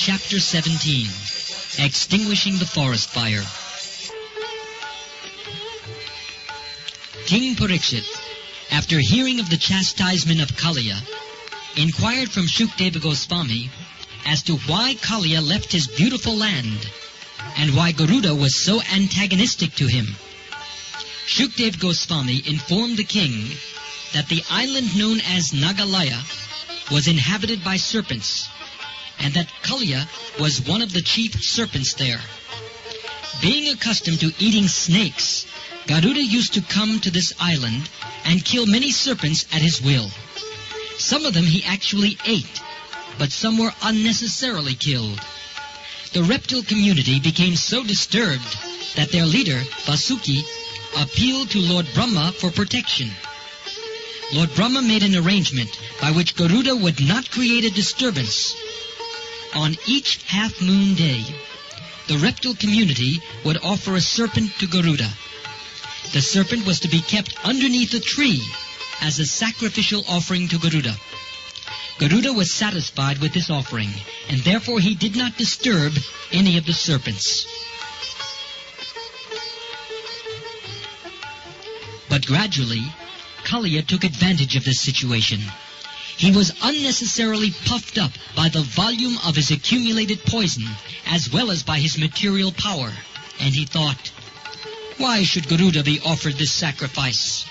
Chapter 17. Extinguishing the Forest Fire. King Parikshit, after hearing of the chastisement of Kaliya, inquired from Shukdeva Goswami as to why Kaliya left his beautiful land and why Garuda was so antagonistic to him. Shukdeva Goswami informed the king that the island known as Nagalaya was inhabited by serpents, and that Kaliya was one of the chief serpents there. Being accustomed to eating snakes, Garuda used to come to this island and kill many serpents at his will. Some of them he actually ate, but some were unnecessarily killed. The reptile community became so disturbed that their leader, Vasuki, appealed to Lord Brahma for protection. Lord Brahma made an arrangement by which Garuda would not create a disturbance. On each half-moon day, the reptile community would offer a serpent to Garuda. The serpent was to be kept underneath a tree as a sacrificial offering to Garuda. Garuda was satisfied with this offering, and therefore he did not disturb any of the serpents. But gradually, Kaliya took advantage of this situation. He was unnecessarily puffed up by the volume of his accumulated poison, as well as by his material power, and he thought, "Why should Garuda be offered this sacrifice?"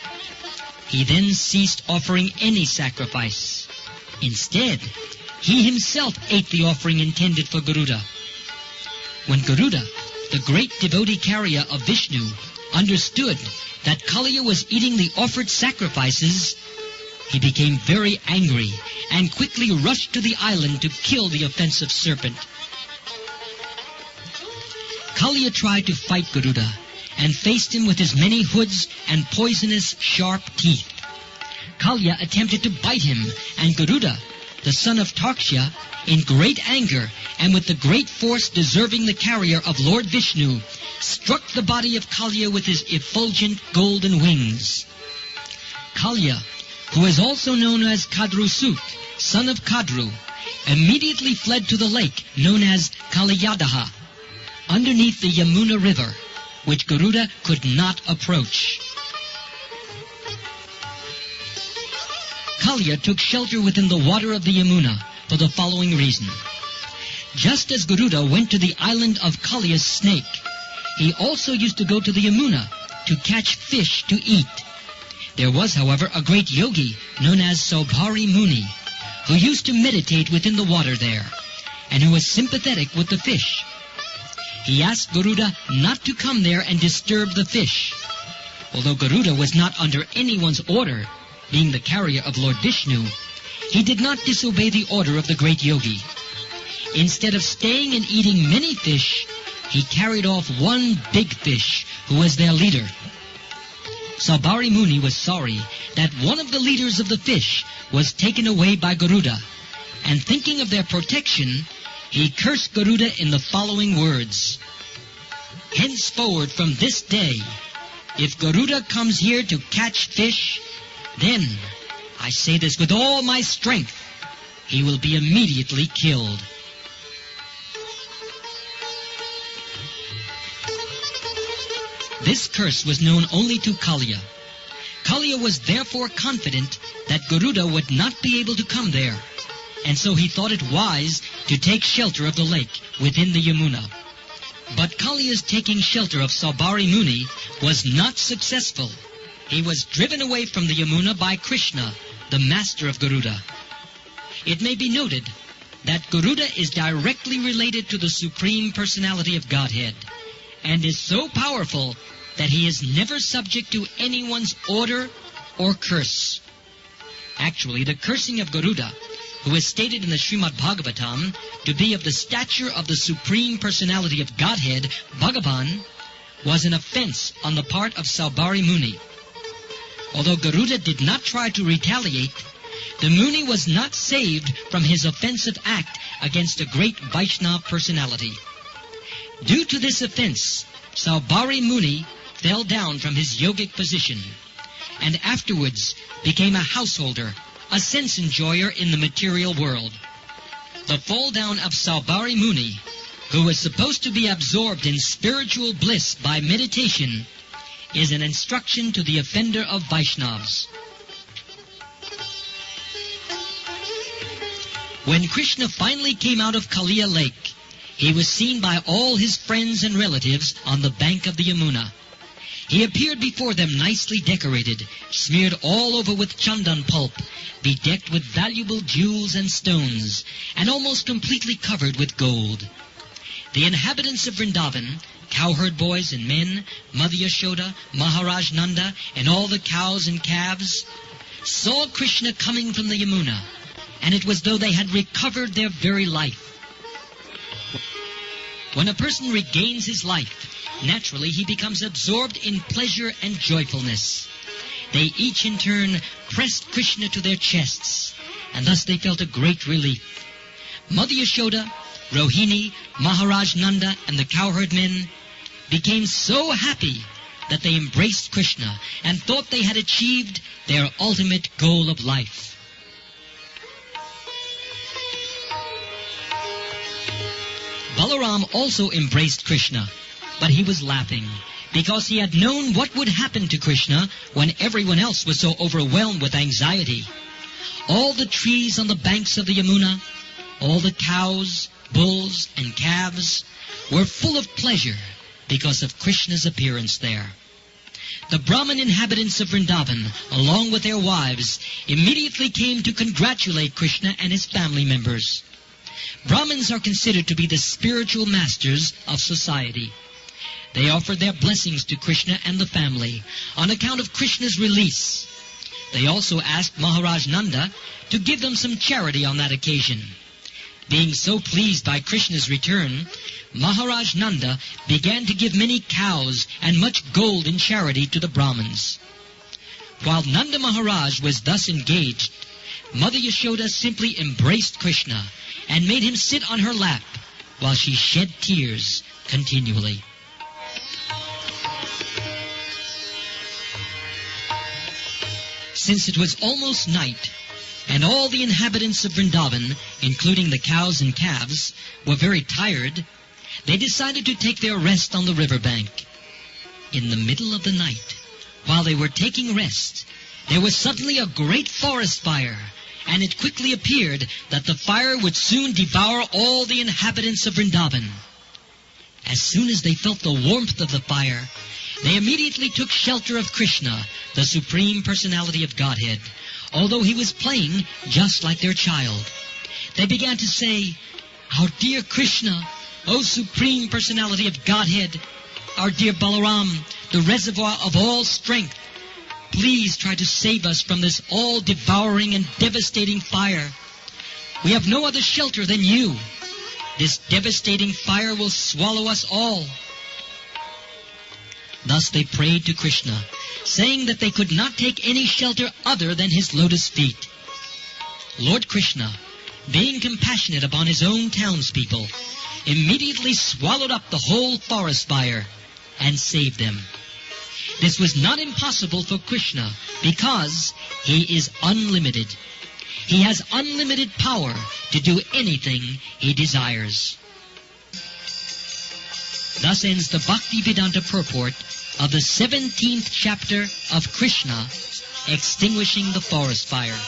He then ceased offering any sacrifice. Instead, he himself ate the offering intended for Garuda. When Garuda, the great devotee carrier of Vishnu, understood that Kaliya was eating the offered sacrifices, he became very angry and quickly rushed to the island to kill the offensive serpent. Kaliya tried to fight Garuda and faced him with his many hoods and poisonous sharp teeth. Kaliya attempted to bite him, and Garuda, the son of Taksha, in great anger and with the great force deserving the carrier of Lord Vishnu, struck the body of Kaliya with his effulgent golden wings. Kaliya, who is also known as Kadrusut, son of Kadru, immediately fled to the lake known as Kaliyadaha, underneath the Yamuna river, which Garuda could not approach. Kaliya took shelter within the water of the Yamuna for the following reason. Just as Garuda went to the island of Kaliya's snake, he also used to go to the Yamuna to catch fish to eat. There was, however, a great yogi known as Saubhari Muni, who used to meditate within the water there, and who was sympathetic with the fish. He asked Garuda not to come there and disturb the fish. Although Garuda was not under anyone's order, being the carrier of Lord Vishnu, he did not disobey the order of the great yogi. Instead of staying and eating many fish, he carried off one big fish who was their leader. Saubhari Muni was sorry that one of the leaders of the fish was taken away by Garuda, and thinking of their protection, he cursed Garuda in the following words: "Henceforward from this day, if Garuda comes here to catch fish, then, I say this with all my strength, he will be immediately killed." This curse was known only to Kaliya. Kaliya was therefore confident that Garuda would not be able to come there, and so he thought it wise to take shelter of the lake within the Yamuna. But Kaliya's taking shelter of Saubhari Muni was not successful. He was driven away from the Yamuna by Krishna, the master of Garuda. It may be noted that Garuda is directly related to the Supreme Personality of Godhead, and is so powerful that he is never subject to anyone's order or curse. Actually, the cursing of Garuda, who is stated in the Srimad Bhagavatam to be of the stature of the Supreme Personality of Godhead, Bhagavan, was an offense on the part of Saubhari Muni. Although Garuda did not try to retaliate, the Muni was not saved from his offensive act against a great Vaishnava personality. Due to this offense, Saubhari Muni fell down from his yogic position, and afterwards became a householder, a sense enjoyer in the material world. The fall down of Saubhari Muni, who was supposed to be absorbed in spiritual bliss by meditation, is an instruction to the offender of Vaishnavas. When Krishna finally came out of Kaliya lake, he was seen by all his friends and relatives on the bank of the Yamuna. He appeared before them nicely decorated, smeared all over with chandan pulp, bedecked with valuable jewels and stones, and almost completely covered with gold. The inhabitants of Vrindavan, cowherd boys and men, Mother Yashoda, Maharaj Nanda, and all the cows and calves, saw Krishna coming from the Yamuna, and it was though they had recovered their very life. When a person regains his life, naturally he becomes absorbed in pleasure and joyfulness. They each in turn pressed Krishna to their chests, and thus they felt a great relief. Mother Yashoda, Rohini, Maharaj Nanda, and the cowherd men became so happy that they embraced Krishna and thought they had achieved their ultimate goal of life. Balaram also embraced Krishna, but he was laughing, because he had known what would happen to Krishna when everyone else was so overwhelmed with anxiety. All the trees on the banks of the Yamuna, all the cows, bulls, and calves were full of pleasure because of Krishna's appearance there. The Brahmin inhabitants of Vrindavan, along with their wives, immediately came to congratulate Krishna and his family members. Brahmins are considered to be the spiritual masters of society. They offered their blessings to Krishna and the family on account of Krishna's release. They also asked Maharaj Nanda to give them some charity on that occasion. Being so pleased by Krishna's return, Maharaj Nanda began to give many cows and much gold in charity to the Brahmins. While Nanda Maharaj was thus engaged, Mother Yashoda simply embraced Krishna and made him sit on her lap while she shed tears continually. Since it was almost night, and all the inhabitants of Vrindavan, including the cows and calves, were very tired, they decided to take their rest on the riverbank. In the middle of the night, while they were taking rest, there was suddenly a great forest fire, and it quickly appeared that the fire would soon devour all the inhabitants of Vrindavan. As soon as they felt the warmth of the fire, they immediately took shelter of Krishna, the Supreme Personality of Godhead, although he was playing just like their child. They began to say, "Our dear Krishna, O Supreme Personality of Godhead, our dear Balaram, the reservoir of all strength, please try to save us from this all-devouring and devastating fire. We have no other shelter than you. This devastating fire will swallow us all." Thus they prayed to Krishna, saying that they could not take any shelter other than his lotus feet. Lord Krishna, being compassionate upon his own townspeople, immediately swallowed up the whole forest fire and saved them. This was not impossible for Krishna because he is unlimited. He has unlimited power to do anything he desires. Thus ends the Bhaktivedanta purport of the 17th chapter of Krishna, Extinguishing the Forest Fire.